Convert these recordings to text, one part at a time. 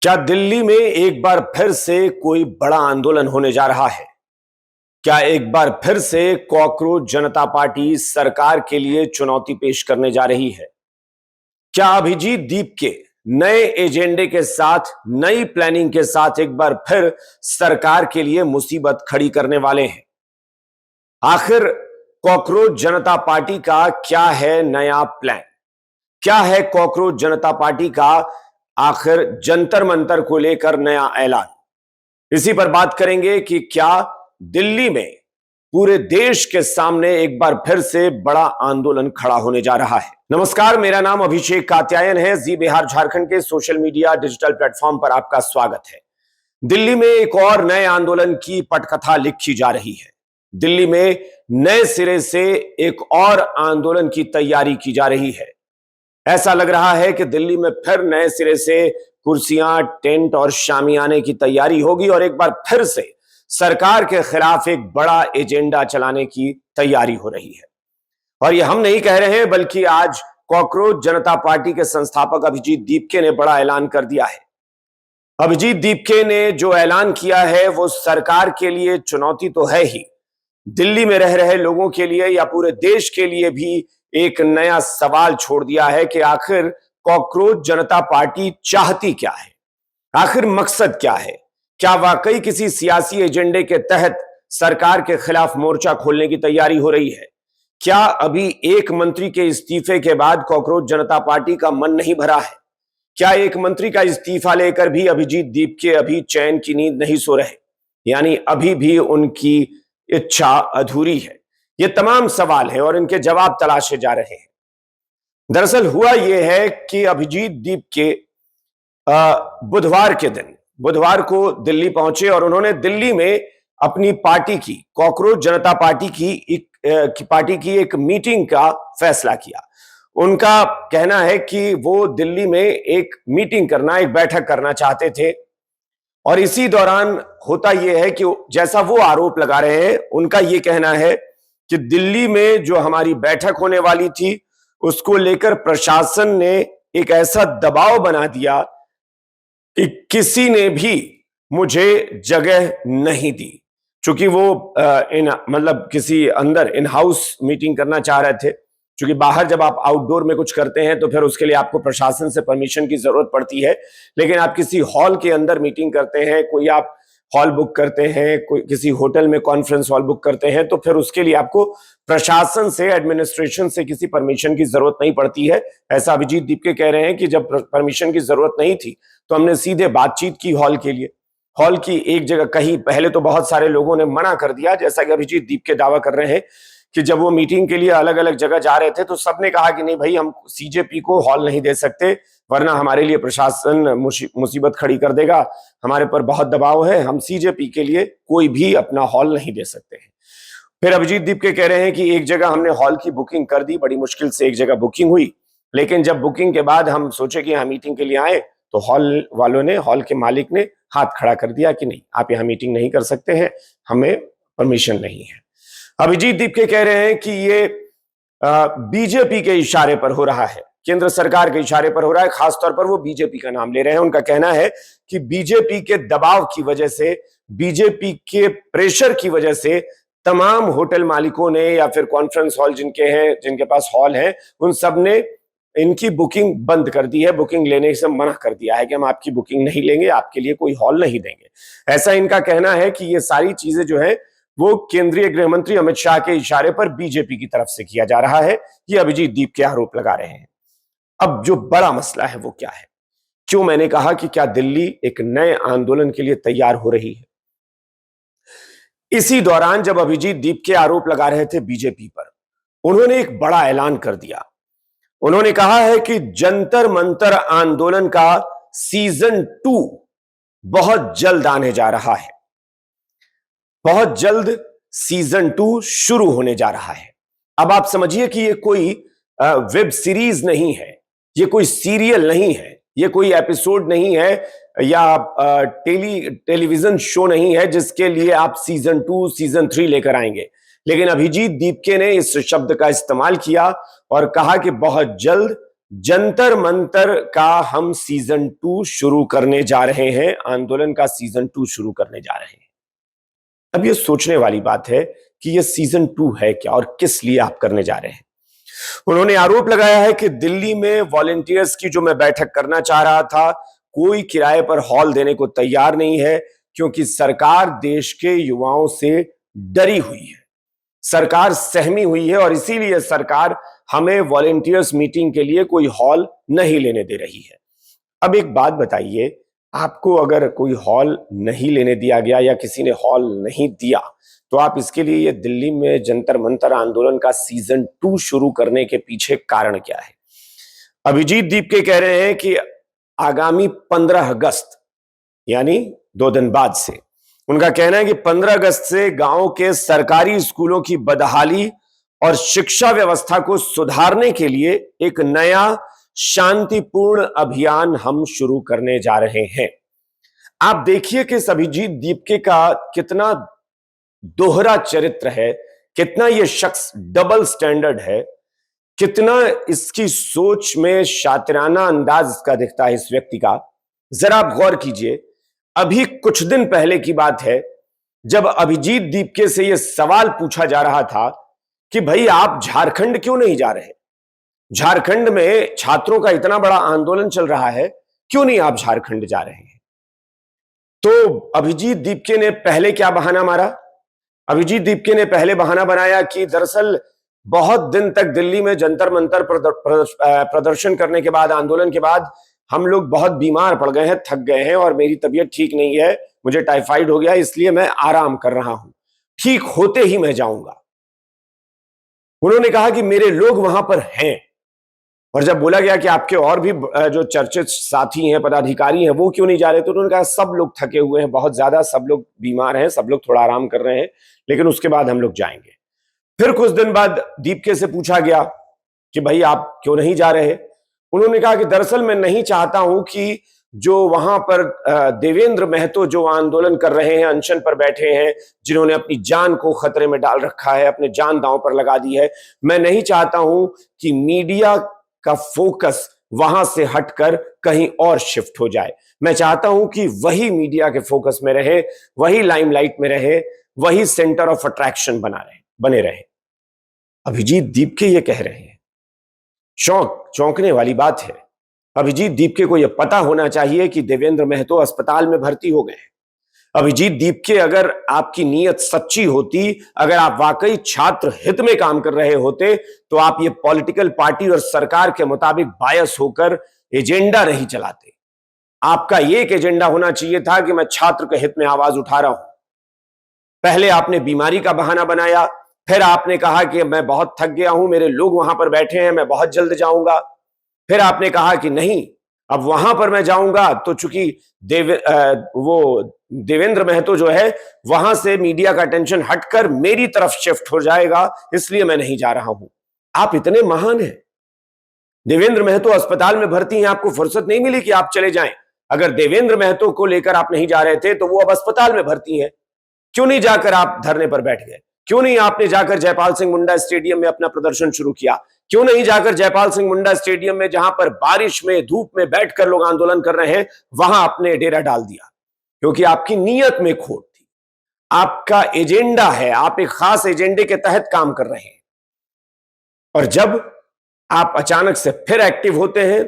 क्या दिल्ली में एक बार फिर से कोई बड़ा आंदोलन होने जा रहा है? क्या एक बार फिर से कॉकरोच जनता पार्टी सरकार के लिए चुनौती पेश करने जा रही है? क्या अभिजीत दीप के नए एजेंडे के साथ, नई प्लानिंग के साथ एक बार फिर सरकार के लिए मुसीबत खड़ी करने वाले हैं? आखिर कॉकरोच जनता पार्टी का क्या है नया प्लान? क्या है कॉकरोच जनता पार्टी का आखिर जंतर मंतर को लेकर नया ऐलान? इसी पर बात करेंगे कि क्या दिल्ली में पूरे देश के सामने एक बार फिर से बड़ा आंदोलन खड़ा होने जा रहा है। नमस्कार, मेरा नाम अभिषेक कात्यायन है। जी बिहार झारखंड के सोशल मीडिया डिजिटल प्लेटफॉर्म पर आपका स्वागत है। दिल्ली में एक और नए आंदोलन की पटकथा लिखी जा रही है। दिल्ली में नए सिरे से एक और आंदोलन की तैयारी की जा रही है। ऐसा लग रहा है कि दिल्ली में फिर नए सिरे से कुर्सियां, टेंट और शामियाने की तैयारी होगी और एक बार फिर से सरकार के खिलाफ एक बड़ा एजेंडा चलाने की तैयारी हो रही है। और ये हम नहीं कह रहे हैं, बल्कि आज कॉकरोच जनता पार्टी के संस्थापक अभिजीत दीपके ने बड़ा ऐलान कर दिया है। अभिजीत दीपके ने जो ऐलान किया है वो सरकार के लिए चुनौती तो है ही, दिल्ली में रह रहे लोगों के लिए या पूरे देश के लिए भी एक नया सवाल छोड़ दिया है कि आखिर कॉकरोच जनता पार्टी चाहती क्या है, आखिर मकसद क्या है। क्या वाकई किसी सियासी एजेंडे के तहत सरकार के खिलाफ मोर्चा खोलने की तैयारी हो रही है? क्या अभी एक मंत्री के इस्तीफे के बाद कॉकरोच जनता पार्टी का मन नहीं भरा है? क्या एक मंत्री का इस्तीफा लेकर भी अभिजीत दीपके अभी चैन की नींद नहीं सो रहे, यानी अभी भी उनकी इच्छा अधूरी है? ये तमाम सवाल है और इनके जवाब तलाशे जा रहे हैं। दरअसल हुआ यह है कि अभिजीत दीपके बुधवार को दिल्ली पहुंचे और उन्होंने दिल्ली में अपनी पार्टी की, कॉकरोच जनता पार्टी की एक मीटिंग का फैसला किया। उनका कहना है कि वो दिल्ली में एक मीटिंग करना, एक बैठक करना चाहते थे और इसी दौरान होता यह है कि जैसा वो आरोप लगा रहे हैं, उनका यह कहना है कि दिल्ली में जो हमारी बैठक होने वाली थी उसको लेकर प्रशासन ने एक ऐसा दबाव बना दिया कि किसी ने भी मुझे जगह नहीं दी। चूंकि वो किसी अंदर इन हाउस मीटिंग करना चाह रहे थे, क्योंकि बाहर जब आप आउटडोर में कुछ करते हैं तो फिर उसके लिए आपको प्रशासन से परमिशन की जरूरत पड़ती है, लेकिन आप किसी हॉल के अंदर मीटिंग करते हैं, कोई आप हॉल बुक करते हैं, कोई किसी होटल में कॉन्फ्रेंस हॉल बुक करते हैं, तो फिर उसके लिए आपको प्रशासन से, एडमिनिस्ट्रेशन से किसी परमिशन की जरूरत नहीं पड़ती है। ऐसा अभिजीत दीपके कह रहे हैं कि जब परमिशन की जरूरत नहीं थी तो हमने सीधे बातचीत की हॉल के लिए। हॉल की एक जगह कहीं पहले तो बहुत सारे लोगों ने मना कर दिया, जैसा कि अभिजीत दीपके दावा कर रहे हैं कि जब वो मीटिंग के लिए अलग अलग जगह जा रहे थे तो सबने कहा कि नहीं भाई, हम सीजेपी को हॉल नहीं दे सकते, वरना हमारे लिए प्रशासन मुसीबत खड़ी कर देगा, हमारे पर बहुत दबाव है, हम सीजेपी के लिए कोई भी अपना हॉल नहीं दे सकते हैं। फिर अभिजीत दीपके कह रहे हैं कि एक जगह हमने हॉल की बुकिंग कर दी, बड़ी मुश्किल से एक जगह बुकिंग हुई, लेकिन जब बुकिंग के बाद हम सोचे कि यहाँ मीटिंग के लिए आए तो हॉल वालों ने, हॉल के मालिक ने हाथ खड़ा कर दिया कि नहीं, आप यहाँ मीटिंग नहीं कर सकते हैं, हमें परमिशन नहीं है। अभिजीत दीपके कह रहे हैं कि ये बीजेपी के इशारे पर हो रहा है, केंद्र सरकार के इशारे पर हो रहा है, खासतौर पर वो बीजेपी का नाम ले रहे हैं। उनका कहना है कि बीजेपी के दबाव की वजह से, बीजेपी के प्रेशर की वजह से तमाम होटल मालिकों ने या फिर कॉन्फ्रेंस हॉल जिनके पास हॉल है, उन सब ने इनकी बुकिंग बंद कर दी है, बुकिंग लेने से मना कर दिया है कि हम आपकी बुकिंग नहीं लेंगे, आपके लिए कोई हॉल नहीं देंगे। ऐसा इनका कहना है कि ये सारी चीजें जो है वो केंद्रीय गृह मंत्री अमित शाह के इशारे पर बीजेपी की तरफ से किया जा रहा है। ये अभिजीत दीपके आरोप लगा रहे हैं। अब जो बड़ा मसला है वो क्या है? क्यों मैंने कहा कि क्या दिल्ली एक नए आंदोलन के लिए तैयार हो रही है? इसी दौरान जब अभिजीत दीपके आरोप लगा रहे थे बीजेपी पर, उन्होंने एक बड़ा ऐलान कर दिया। उन्होंने कहा है कि जंतर मंतर आंदोलन का सीजन 2 बहुत जल्द आने जा रहा है। बहुत जल्द सीजन 2 शुरू होने जा रहा है। अब आप समझिए कि ये कोई वेब सीरीज नहीं है, ये कोई सीरियल नहीं है, ये कोई एपिसोड नहीं है या टेलीविजन शो नहीं है जिसके लिए आप सीजन 2, सीजन 3 लेकर आएंगे। लेकिन अभिजीत दीपके ने इस शब्द का इस्तेमाल किया और कहा कि बहुत जल्द जंतर मंतर का हम सीजन 2 शुरू करने जा रहे हैं, आंदोलन का सीजन 2 शुरू करने जा रहे हैं। अब ये सोचने वाली बात है कि ये सीजन 2 है क्या और किस लिए आप करने जा रहे हैं। उन्होंने आरोप लगाया है कि दिल्ली में वॉलंटियर्स की जो मैं बैठक करना चाह रहा था, कोई किराए पर हॉल देने को तैयार नहीं है, क्योंकि सरकार देश के युवाओं से डरी हुई है, सरकार सहमी हुई है और इसीलिए सरकार हमें वॉलंटियर्स मीटिंग के लिए कोई हॉल नहीं लेने दे रही है। अब एक बात बताइए, आपको अगर कोई हॉल नहीं लेने दिया गया या किसी ने हॉल नहीं दिया, तो आप इसके लिए ये दिल्ली में जंतर मंतर आंदोलन का सीजन 2 शुरू करने के पीछे कारण क्या है? अभिजीत दीपके कह रहे हैं कि आगामी 15 अगस्त यानी 2 दिन बाद से, उनका कहना है कि 15 अगस्त से गांव के सरकारी स्कूलों की बदहाली और शिक्षा व्यवस्था को सुधारने के लिए एक नया शांतिपूर्ण अभियान हम शुरू करने जा रहे हैं। आप देखिए कि अभिजीत दीपके का कितना दोहरा चरित्र है, कितना यह शख्स डबल स्टैंडर्ड है, कितना इसकी सोच में शातिराना अंदाज इसका दिखता है इस व्यक्ति का। जरा आप गौर कीजिए, अभी कुछ दिन पहले की बात है जब अभिजीत दीपके से यह सवाल पूछा जा रहा था कि भाई आप झारखंड क्यों नहीं जा रहे, झारखंड में छात्रों का इतना बड़ा आंदोलन चल रहा है, क्यों नहीं आप झारखंड जा रहे हैं। तो अभिजीत दीपके ने पहले क्या बहाना मारा? अभिजीत दीपके ने पहले बहाना बनाया कि दरअसल बहुत दिन तक दिल्ली में जंतर मंतर प्रदर्शन करने के बाद, आंदोलन के बाद हम लोग बहुत बीमार पड़ गए हैं, थक गए हैं और मेरी तबीयत ठीक नहीं है, मुझे टाइफाइड हो गया, इसलिए मैं आराम कर रहा हूं, ठीक होते ही मैं जाऊंगा। उन्होंने कहा कि मेरे लोग वहां पर हैं, और जब बोला गया कि आपके और भी जो चर्चित साथी हैं, पदाधिकारी हैं, वो क्यों नहीं जा रहे, तो उन्होंने कहा सब लोग थके हुए हैं बहुत ज्यादा, सब लोग बीमार हैं, सब लोग थोड़ा आराम कर रहे हैं, लेकिन उसके बाद हम लोग जाएंगे। फिर कुछ दिन बाद दीपके से पूछा गया कि भाई आप क्यों नहीं जा रहे। उन्होंने कहा कि दरअसल मैं नहीं चाहता हूं कि जो वहां पर देवेंद्र महतो जो आंदोलन कर रहे हैं, अनशन पर बैठे हैं, जिन्होंने अपनी जान को खतरे में डाल रखा है, अपने जान दांव पर लगा दी है, मैं नहीं चाहता हूं कि मीडिया का फोकस वहां से हटकर कहीं और शिफ्ट हो जाए। मैं चाहता हूं कि वही मीडिया के फोकस में रहे, वही लाइमलाइट में रहे, वही सेंटर ऑफ अट्रैक्शन बने रहे। अभिजीत दीपके ये कह रहे हैं। चौंकने वाली बात है। अभिजीत दीपके को यह पता होना चाहिए कि देवेंद्र महतो अस्पताल में भर्ती हो गए हैं। अभिजीत दीपके, अगर आपकी नीयत सच्ची होती, अगर आप वाकई छात्र हित में काम कर रहे होते, तो आप ये पॉलिटिकल पार्टी और सरकार के मुताबिक बायस होकर एजेंडा नहीं चलाते। आपका एक एजेंडा होना चाहिए था कि मैं छात्र के हित में आवाज उठा रहा हूं। पहले आपने बीमारी का बहाना बनाया, फिर आपने कहा कि मैं बहुत थक गया हूं, मेरे लोग वहां पर बैठे हैं, मैं बहुत जल्द जाऊंगा। फिर आपने कहा कि नहीं, अब वहां पर मैं जाऊंगा तो चूंकि देवेंद्र महतो जो है वहां से मीडिया का अटेंशन हटकर मेरी तरफ शिफ्ट हो जाएगा, इसलिए मैं नहीं जा रहा हूं। आप इतने महान हैं, देवेंद्र महतो अस्पताल में भर्ती हैं, आपको फुर्सत नहीं मिली कि आप चले जाएं। अगर देवेंद्र महतो को लेकर आप नहीं जा रहे थे तो वो अब अस्पताल में भर्ती हैं, क्यों नहीं जाकर आप धरने पर बैठ गए? क्यों नहीं आपने जाकर जयपाल सिंह मुंडा स्टेडियम में अपना प्रदर्शन शुरू किया? क्यों नहीं जाकर जयपाल सिंह मुंडा स्टेडियम में, जहां पर बारिश में धूप में बैठकर लोग आंदोलन कर रहे हैं, वहां आपने डेरा डाल दिया? क्योंकि आपकी नीयत में खोट थी, आपका एजेंडा है, आप एक खास एजेंडे के तहत काम कर रहे हैं। और जब आप अचानक से फिर एक्टिव होते हैं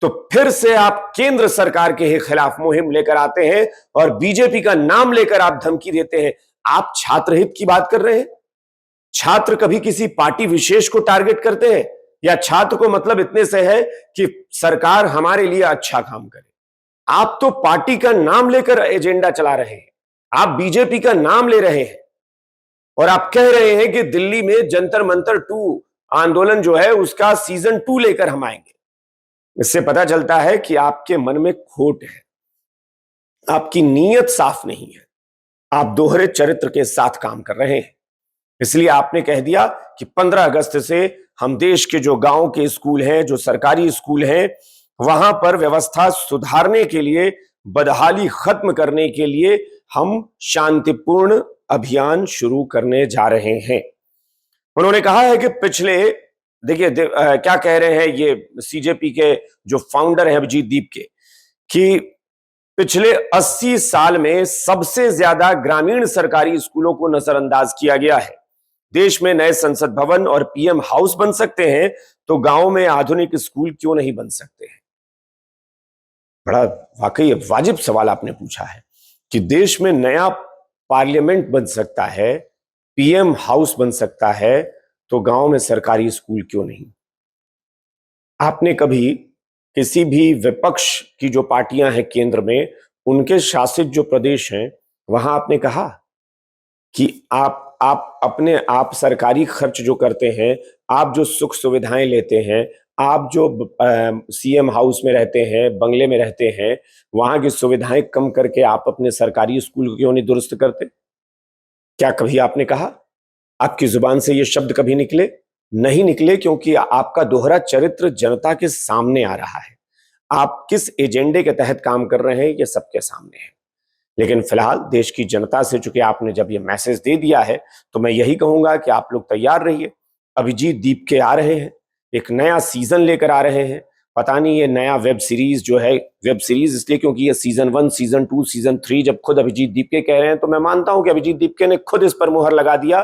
तो फिर से आप केंद्र सरकार के खिलाफ मुहिम लेकर आते हैं और बीजेपी का नाम लेकर आप धमकी देते हैं। आप छात्र हित की बात कर रहे हैं? छात्र कभी किसी पार्टी विशेष को टारगेट करते हैं? या छात्र को मतलब इतने से है कि सरकार हमारे लिए अच्छा काम करे? आप तो पार्टी का नाम लेकर एजेंडा चला रहे हैं, आप बीजेपी का नाम ले रहे हैं और आप कह रहे हैं कि दिल्ली में जंतर मंतर 2 आंदोलन जो है उसका सीजन 2 लेकर हम आएंगे। इससे पता चलता है कि आपके मन में खोट है, आपकी नीयत साफ नहीं है, आप दोहरे चरित्र के साथ काम कर रहे हैं। इसलिए आपने कह दिया कि 15 अगस्त से हम देश के जो गांव के स्कूल हैं, जो सरकारी स्कूल हैं, वहां पर व्यवस्था सुधारने के लिए, बदहाली खत्म करने के लिए हम शांतिपूर्ण अभियान शुरू करने जा रहे हैं। उन्होंने कहा है कि पिछले क्या कह रहे हैं ये सीजेपी के जो फाउंडर है अभिजीत दीप के, कि पिछले 80 साल में सबसे ज्यादा ग्रामीण सरकारी स्कूलों को नजरअंदाज किया गया है। देश में नए संसद भवन और पीएम हाउस बन सकते हैं, तो गांव में आधुनिक स्कूल क्यों नहीं बन सकते हैं? बड़ा वाकई वाजिब सवाल आपने पूछा है कि देश में नया पार्लियामेंट बन सकता है, पीएम हाउस बन सकता है, तो गांव में सरकारी स्कूल क्यों नहीं? आपने कभी किसी भी विपक्ष की जो पार्टियां हैं केंद्र में, उनके शासित जो प्रदेश हैं, वहां आपने कहा कि आप अपने आप सरकारी खर्च जो करते हैं, आप जो सुख सुविधाएं लेते हैं, आप जो सीएम हाउस में रहते हैं, बंगले में रहते हैं, वहां की सुविधाएं कम करके आप अपने सरकारी स्कूल को क्यों नहीं दुरुस्त करते? क्या कभी आपने कहा? आपकी जुबान से ये शब्द कभी निकले? नहीं निकले, क्योंकि आपका दोहरा चरित्र जनता के सामने आ रहा है। आप किस एजेंडे के तहत काम कर रहे हैं, ये सबके सामने है। लेकिन फिलहाल देश की जनता से चूंकि आपने जब ये मैसेज दे दिया है, तो मैं यही कहूंगा कि आप लोग तैयार रहिए। अभिजीत दीप के आ रहे हैं, एक नया सीजन लेकर आ रहे हैं। पता नहीं ये नया वेब सीरीज जो है, वेब सीरीज इसलिए क्योंकि ये सीजन 1, सीजन 2, सीजन 3 जब खुद अभिजीत दीप के कह रहे हैं, तो मैं मानता हूं कि अभिजीत दीप के ने खुद इस पर मुहर लगा दिया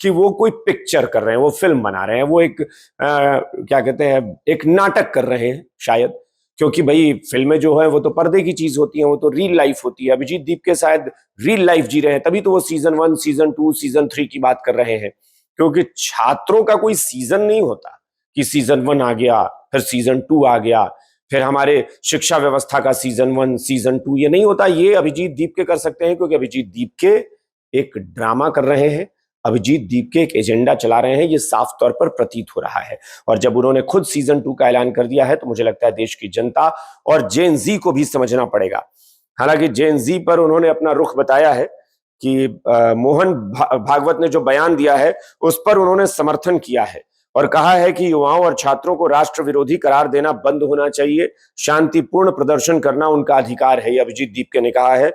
कि वो कोई पिक्चर कर रहे हैं, वो फिल्म बना रहे हैं, वो एक क्या कहते हैं, एक नाटक कर रहे हैं शायद। क्योंकि भाई फिल्में जो है वो तो पर्दे की चीज होती है, वो तो रियल लाइफ होती है। अभिजीत दीप के शायद रियल लाइफ जी रहे हैं, तभी तो वो सीजन 1, सीजन 2, सीजन 3 की बात कर रहे हैं। क्योंकि छात्रों का कोई सीजन नहीं होता कि सीजन 1 आ गया, फिर सीजन 2 आ गया, फिर हमारे शिक्षा व्यवस्था का सीजन 1, सीजन 2, ये नहीं होता। ये अभिजीत दीप के कर सकते हैं, क्योंकि अभिजीत दीप के एक ड्रामा कर रहे हैं, अभिजीत दीप के एक एजेंडा चला रहे हैं, ये साफ तौर पर प्रतीत हो रहा है। और जब उन्होंने खुद सीजन 2 का ऐलान कर दिया है, तो मुझे लगता है देश की जनता और जेन जी को भी समझना पड़ेगा। हालांकि जेन जी पर उन्होंने अपना रुख बताया है कि मोहन भागवत ने जो बयान दिया है, उस पर उन्होंने समर्थन किया है और कहा है कि युवाओं और छात्रों को राष्ट्र विरोधी करार देना बंद होना चाहिए, शांतिपूर्ण प्रदर्शन करना उनका अधिकार है, ये अभिजीत दीप के ने कहा है।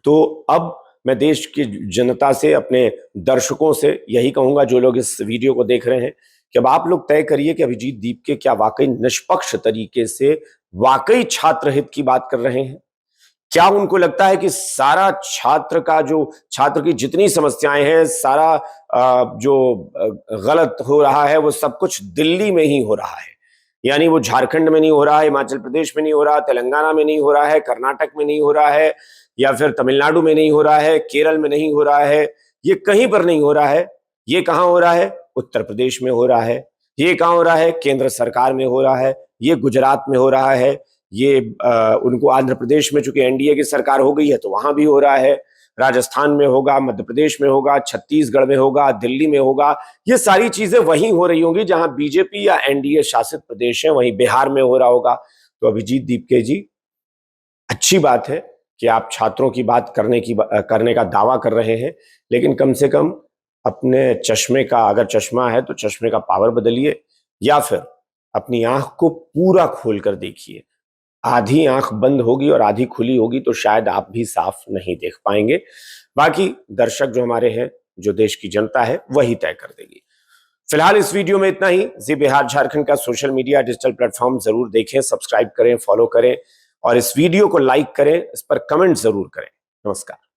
तो अब मैं देश की जनता से, अपने दर्शकों से यही कहूंगा, जो लोग इस वीडियो को देख रहे हैं, कि अब आप लोग तय करिए कि अभिजीत दीप के क्या वाकई निष्पक्ष तरीके से वाकई छात्र हित की बात कर रहे हैं? क्या उनको लगता है कि सारा छात्र की जितनी समस्याएं हैं, सारा जो गलत हो रहा है, वो सब कुछ दिल्ली में ही हो रहा है? यानी वो झारखंड में नहीं हो रहा है, हिमाचल प्रदेश में नहीं हो रहा, तेलंगाना में नहीं हो रहा है, कर्नाटक में नहीं हो रहा है, या फिर तमिलनाडु में नहीं हो रहा है, केरल में नहीं हो रहा है, ये कहीं पर नहीं हो रहा है। ये कहां हो रहा है? उत्तर प्रदेश में हो रहा है। ये कहां हो रहा है? केंद्र सरकार में हो रहा है। ये गुजरात में हो रहा है। ये उनको आंध्र प्रदेश में, चूंकि एनडीए की सरकार हो गई है, तो वहां भी हो रहा है। राजस्थान में होगा, मध्य प्रदेश में होगा, छत्तीसगढ़ में होगा, दिल्ली में होगा। ये सारी चीजें वहीं हो रही होंगी जहां बीजेपी या एनडीए शासित प्रदेश है, वहीं बिहार में हो रहा होगा। तो अभिजीत दीपके जी, अच्छी बात है कि आप छात्रों की बात करने का दावा कर रहे हैं, लेकिन कम से कम अपने चश्मे का, अगर चश्मा है तो चश्मे का पावर बदलिए, या फिर अपनी आंख को पूरा खोल कर देखिए। आधी आंख बंद होगी और आधी खुली होगी तो शायद आप भी साफ नहीं देख पाएंगे। बाकी दर्शक जो हमारे हैं, जो देश की जनता है, वही तय कर देगी। फिलहाल इस वीडियो में इतना ही। जी बिहार झारखंड का सोशल मीडिया डिजिटल प्लेटफॉर्म जरूर देखें, सब्सक्राइब करें, फॉलो करें और इस वीडियो को लाइक करें, इस पर कमेंट जरूर करें। नमस्कार।